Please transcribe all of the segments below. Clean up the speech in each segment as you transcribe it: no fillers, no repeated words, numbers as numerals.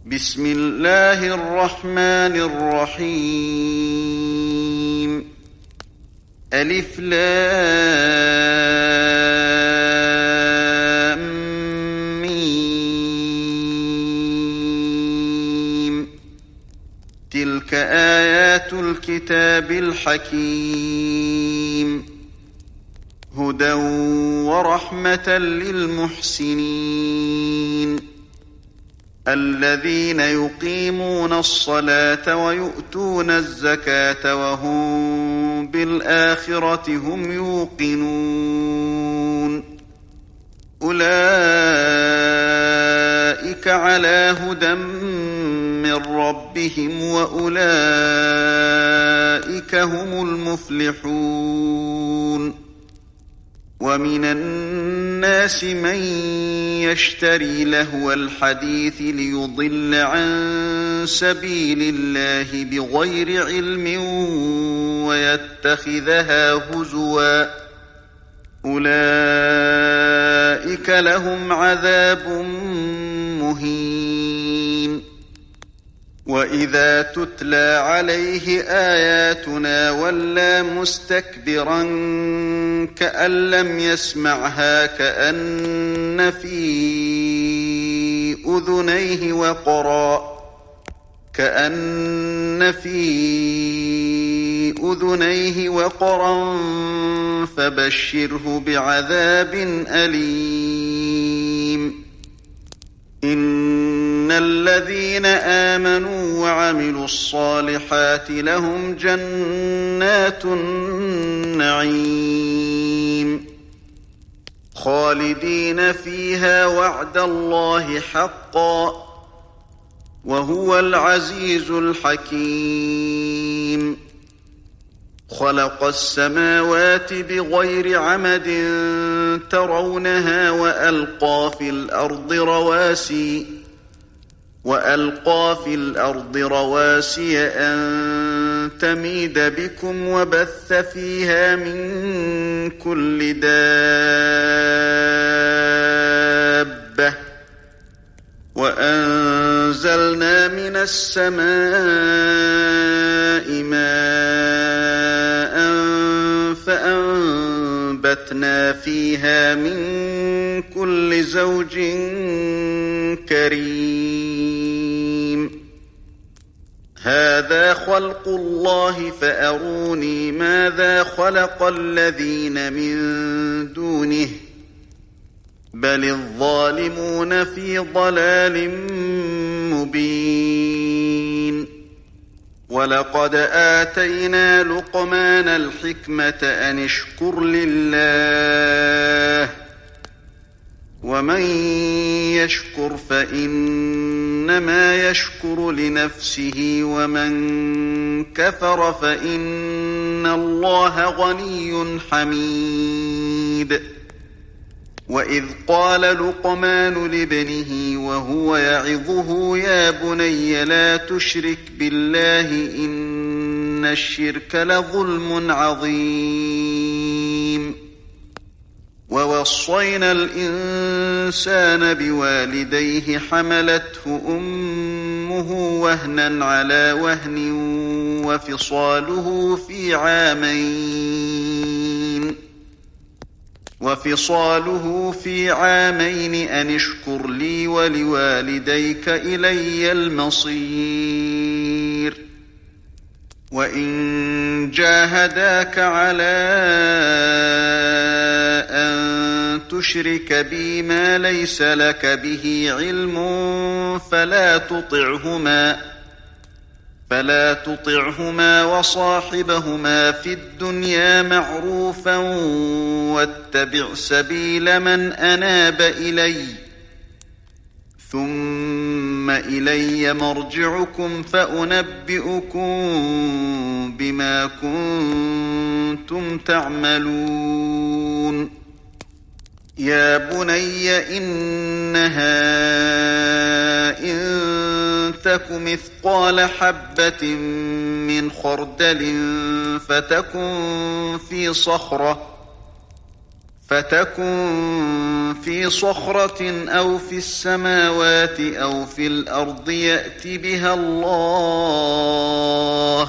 بسم الله الرحمن الرحيم ألف لام ميم تلك آيات الكتاب الحكيم هدى ورحمة للمحسنين الذين يقيمون الصلاة ويؤتون الزكاة وهم بالآخرة هم يوقنون أولئك على هدى من ربهم وأولئك هم المفلحون ومن الناس من يشتري لهو الحديث ليضل عن سبيل الله بغير علم ويتخذها هزوا أولئك لهم عذاب مهين وإذا تتلى عليه آياتنا ولى مستكبرا كأن لم يسمعها كأن في أذنيه وقرا فبشره بعذاب أليم إن الذين آمنوا وعملوا الصالحات لهم جنات النعيم خالدين فيها وعد الله حقا وهو العزيز الحكيم خلق السماوات بغير عمد ترونها وألقى في الأرض رواسي أن تميد بكم وبث فيها من كل دابة وأنزلنا من السماء ماء فأنبتنا فيها من كل زوج كريم هذا خلق الله فأروني ماذا خلق الذين من دونه بل الظالمون في ضلال مبين ولقد آتينا لقمان الحكمة أن اشكر لله ومن يشكر فإنما يشكر لنفسه ومن كفر فإن الله غني حميد وإذ قال لقمان لابنه وهو يعظه يا بني لا تشرك بالله إن الشرك لظلم عظيم ووصينا الإنسان بوالديه حملته أمه وهنا على وهن وفصاله في عامين أن اشكر لي ولوالديك إلي المصير وإن جاهداك على أن تشرك بي ما ليس لك به علم فلا تطعهما وصاحبهما في الدنيا معروفا واتبع سبيل من أناب إلي ثم إلي مرجعكم فأنبئكم بما كنتم تعملون يا بني إنها إن تك مثقال حبة من خردل فتكن فتكن في صخرة أو في السماوات أو في الأرض يأت بها الله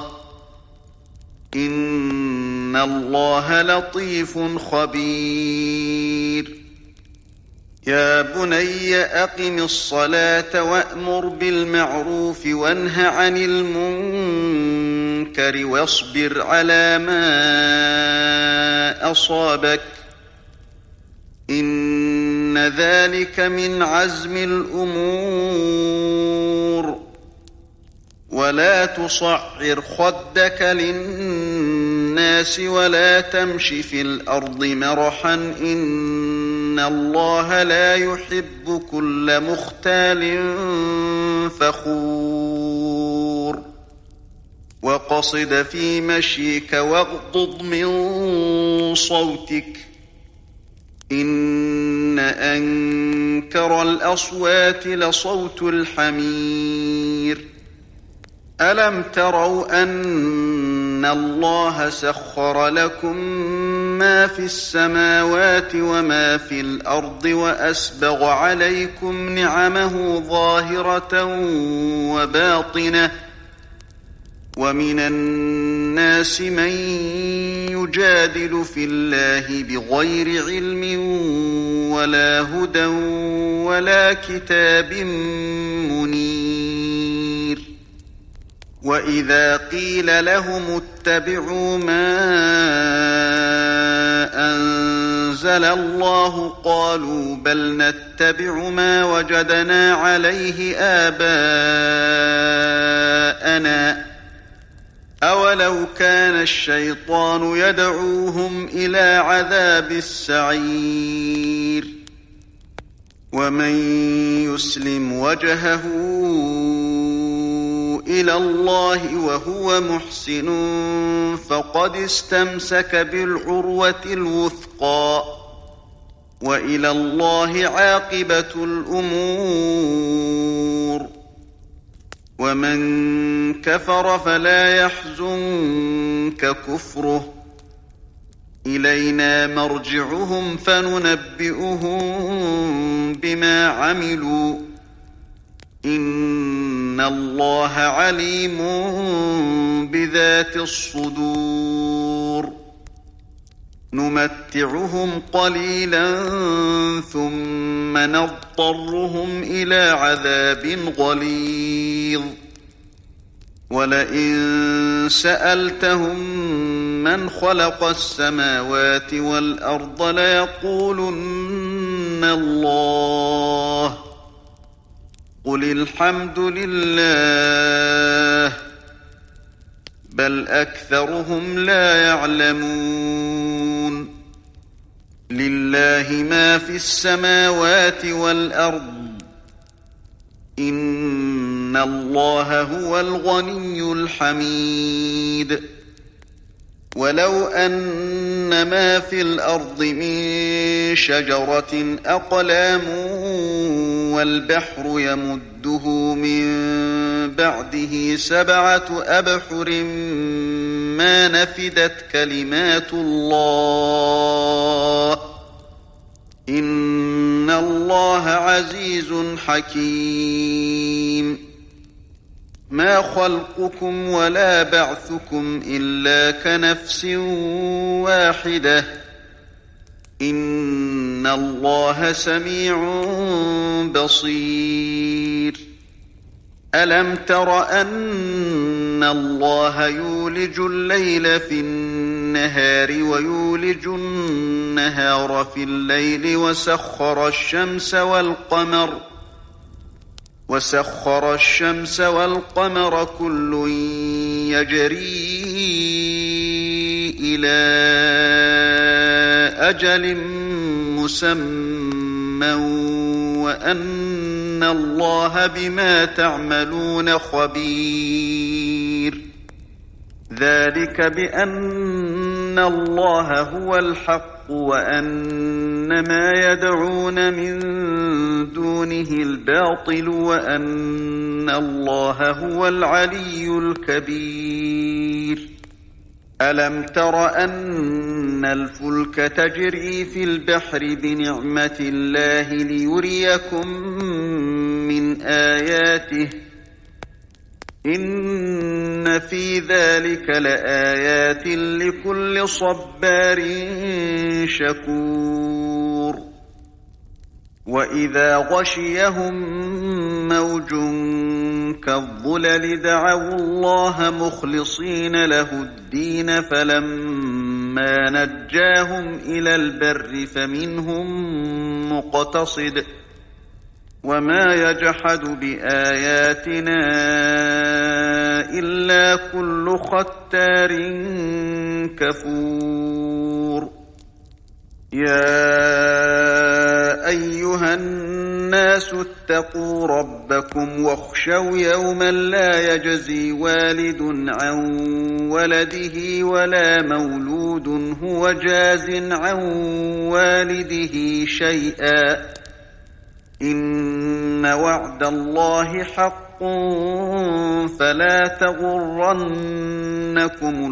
إن الله لطيف خبير يا بني أقم الصلاة وأمر بالمعروف وانه عن المنكر واصبر على ما أصابك إن ذلك من عزم الأمور ولا تصعر خدك للناس ولا تمش في الأرض مرحا إن الله لا يحب كل مختال فخور وقصد في مشيك واغضض من صوتك إن أنكر الأصوات لصوت الحمير ألم تروا أن الله سخر لكم ما في السماوات وما في الأرض وأسبغ عليكم نعمه ظاهرة وباطنة ومن الناس من يجادل في الله بغير علم ولا هدى ولا كتاب منير وإذا قيل لهم اتبعوا ما أنزل الله قالوا بل نتبع ما وجدنا عليه آباءنا أولو كان الشيطان يدعوهم إلى عذاب السعير ومن يسلم وجهه إلى الله وهو محسن فقد استمسك بالعروة الوثقى وإلى الله عاقبة الأمور ومن كفر فلا يحزنك كفره إلينا مرجعهم فننبئهم بما عملوا إن الله عليم بذات الصدور نمتعهم قليلا ثم نضطرهم إلى عذاب غليظ ولئن سألتهم من خلق السماوات والأرض ليقولن الله قل الحمد لله بل أكثرهم لا يعلمون لله ما في السماوات والأرض إن الله هو الغني الحميد ولو أن ما في الأرض من شجرة أقلام والبحر يمده من بعده 7 أبحر ما نفدت كلمات الله إن الله عزيز حكيم ما خلقكم ولا بعثكم إلا كنفس واحدة إن الله سميع بصير ألم تر أن الله يولج الليل في النهار ويولج النهار في الليل وسخر الشمس والقمر كل يجري إلى أجل مسمى وأن الله بما تعملون خبير ذلك بأن الله هو الحق وأن ما يدعون من دونه الباطل وأن الله هو العلي الكبير ألم تر أن الفلك تجري في البحر بنعمة الله ليريكم من آياته إن في ذلك لآيات لكل صبار شكور وإذا غشيهم موج كالظلل دعوا الله مخلصين له الدين فلما نجاهم إلى البر فمنهم مقتصد وما يجحد بآياتنا إلا كل ختار كفور يا أيها الناس اتقوا ربكم واخشوا يوما لا يجزي والد عن ولده ولا مولود هو جاز عن والده شيئا إن وعد الله حق فلا تغرنكم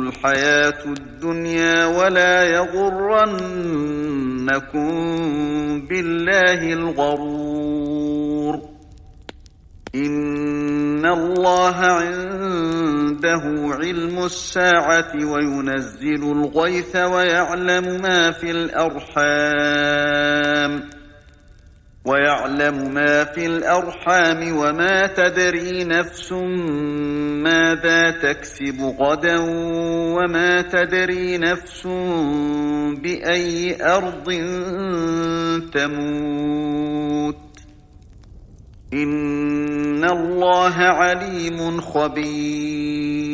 الحياة الدنيا ولا يغرنكم بالله الغرور إن الله عنده علم الساعة وينزل الغيث ويعلم ما في الأرحام وما تدري نفس ماذا تكسب غدا وما تدري نفس بأي أرض تموت إن الله عليم خبير